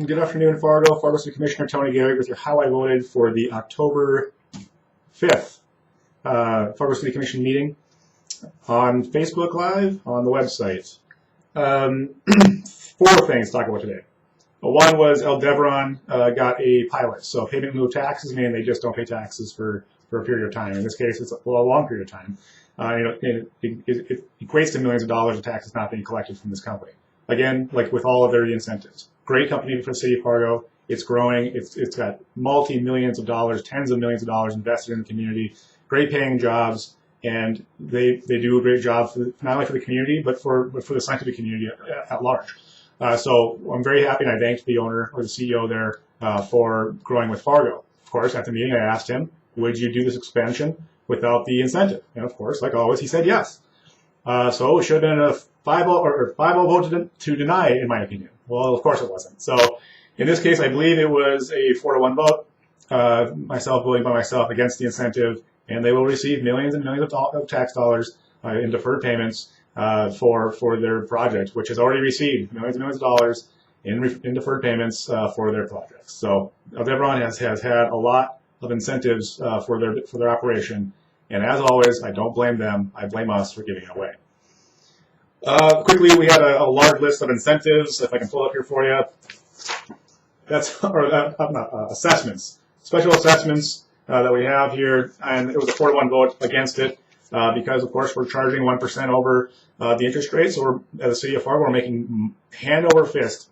Good afternoon, Fargo. Fargo City Commissioner Tony Gehrig with your how I voted for the October 5th Fargo City Commission meeting on Facebook Live, on the website. Four things to talk about today. One was Aldebaran got a pilot. So payment in lieu of taxes meaning they just don't pay taxes for a period of time. In this case, it's a long period of time. It equates to millions of dollars of taxes not being collected from this company. Again, like with all of their incentives. Great company for the city of Fargo. It's growing. It's got multi-millions of dollars, tens of millions of dollars invested in the community. Great paying jobs, and they do a great job not only for the community but for the scientific community at large. So I'm very happy, and I thanked the owner or the CEO there for growing with Fargo. Of course, at the meeting, I asked him, "Would you do this expansion without the incentive?" And of course, like always, he said yes. So it should have been a 5-0 vote to deny, in my opinion. Well, of course it wasn't. So in this case, I believe it was a 4-1 vote, myself voting by myself against the incentive, and they will receive millions and millions of tax dollars in deferred payments for their project, which has already received millions and millions of dollars in deferred payments for their projects. So Aldebaran has had a lot of incentives for their operation, and as always, I don't blame them. I blame us for giving it away. Quickly, we had a large list of incentives. If I can pull up here for you, that's assessments, special assessments that we have here, and it was a 4-1 vote against it because, of course, we're charging 1% over the interest rate. So we're, as a city of Fargo, we're making hand over fist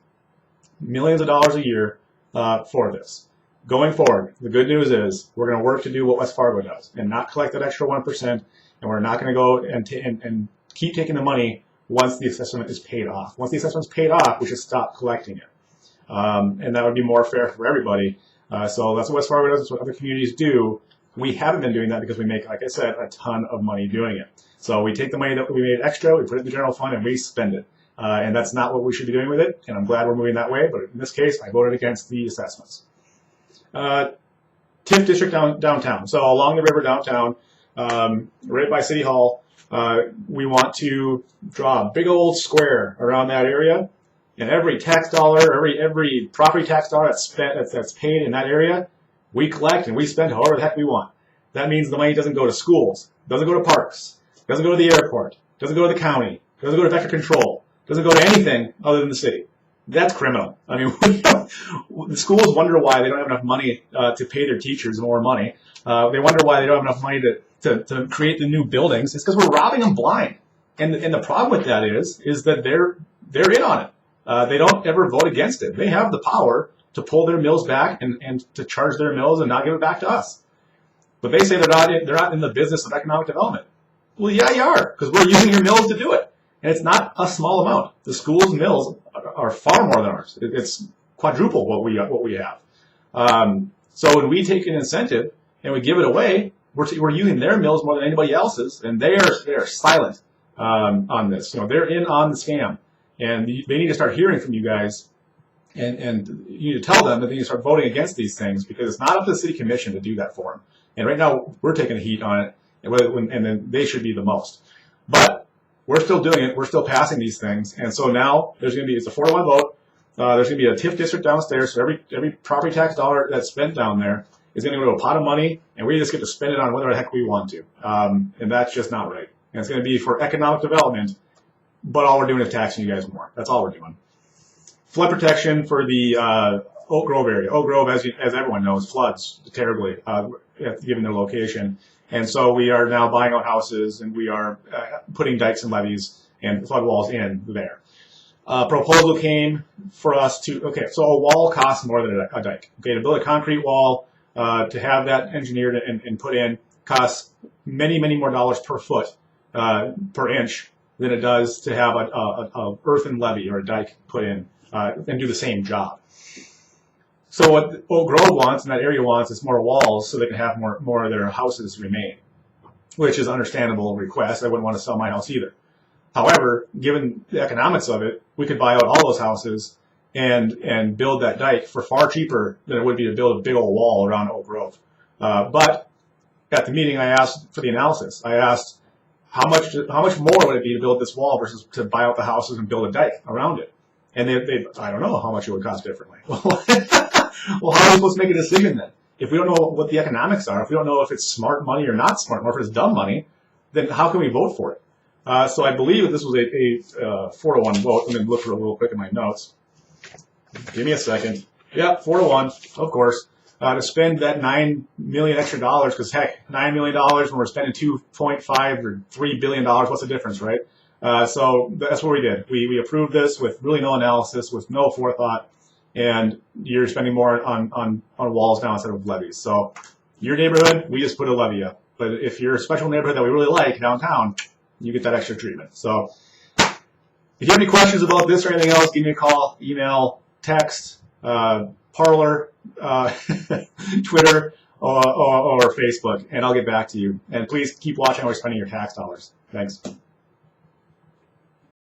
millions of dollars a year for this. Going forward, the good news is we're going to work to do what West Fargo does and not collect that extra 1%, and we're not going to go and keep taking the money once the assessment is paid off. Once the assessment is paid off, we should stop collecting it. And that would be more fair for everybody. So that's what West Fargo does. That's what other communities do. We haven't been doing that because we make, like I said, a ton of money doing it. So we take the money that we made extra, we put it in the general fund, and we spend it. And that's not what we should be doing with it, and I'm glad we're moving that way. But in this case, I voted against the assessments. TIF district downtown. So along the river downtown, right by City Hall, we want to draw a big old square around that area, and every tax dollar, every property tax dollar that's paid in that area, we collect and we spend however the heck we want. That means the money doesn't go to schools, doesn't go to parks, doesn't go to the airport, doesn't go to the county, doesn't go to vector control, doesn't go to anything other than the city. That's criminal. I mean, the schools wonder why they don't have enough money to pay their teachers more money. They wonder why they don't have enough money to create the new buildings. It's because we're robbing them blind. And the problem with that is that they're in on it. They don't ever vote against it. They have the power to pull their mills back and to charge their mills and not give it back to us. But they say they're not in the business of economic development. Well, yeah, you are, because we're using your mills to do it. And it's not a small amount. The school's mills are far more than ours. It's quadruple what we have. So when we take an incentive and we give it away, we're using their mills more than anybody else's, and they are silent on this. They're in on the scam, and they need to start hearing from you guys, and you need to tell them that they need to start voting against these things, because it's not up to the city commission to do that for them. And right now we're taking the heat on it, and then they should be the most. But we're still doing it. We're still passing these things, and so now it's a 4-1 vote. There's going to be a TIF district downstairs, so every property tax dollar that's spent down there is going to go to a pot of money, and we just get to spend it on whatever the heck we want to. And that's just not right. And it's going to be for economic development, but all we're doing is taxing you guys more. That's all we're doing. Flood protection for the Oak Grove area. Oak Grove, as everyone knows, floods terribly given their location. And so we are now buying out houses, and we are putting dikes and levees and flood walls in there. Proposal came for us to, so a wall costs more than a dike. Okay, to build a concrete wall, to have that engineered and put in costs many, many more dollars per foot, per inch, than it does to have a earthen levee or a dike put in and do the same job. So what Oak Grove wants and that area wants is more walls so they can have more of their houses remain, which is an understandable request. I wouldn't want to sell my house either. However, given the economics of it, we could buy out all those houses and build that dike for far cheaper than it would be to build a big old wall around Oak Grove. But at the meeting, I asked for the analysis. I asked how much more would it be to build this wall versus to buy out the houses and build a dike around it. And I don't know how much it would cost differently. Well, how are we supposed to make a decision then? If we don't know what the economics are, if we don't know if it's smart money or not smart money, or if it's dumb money, then how can we vote for it? So I believe that this was a 4-1 vote. Let me look real quick at my notes. Give me a second. Yeah, 4-1, of course. To spend that $9 million extra dollars, because heck, $9 million when we're spending $2.5 or $3 billion, what's the difference, right? So that's what we did. We approved this with really no analysis, with no forethought, and you're spending more on walls now instead of levies. So your neighborhood, we just put a levy up. But if you're a special neighborhood that we really like downtown, you get that extra treatment. So if you have any questions about this or anything else, give me a call, email, text, Parlor, Twitter, or Facebook, and I'll get back to you. And please keep watching how we're spending your tax dollars. Thanks.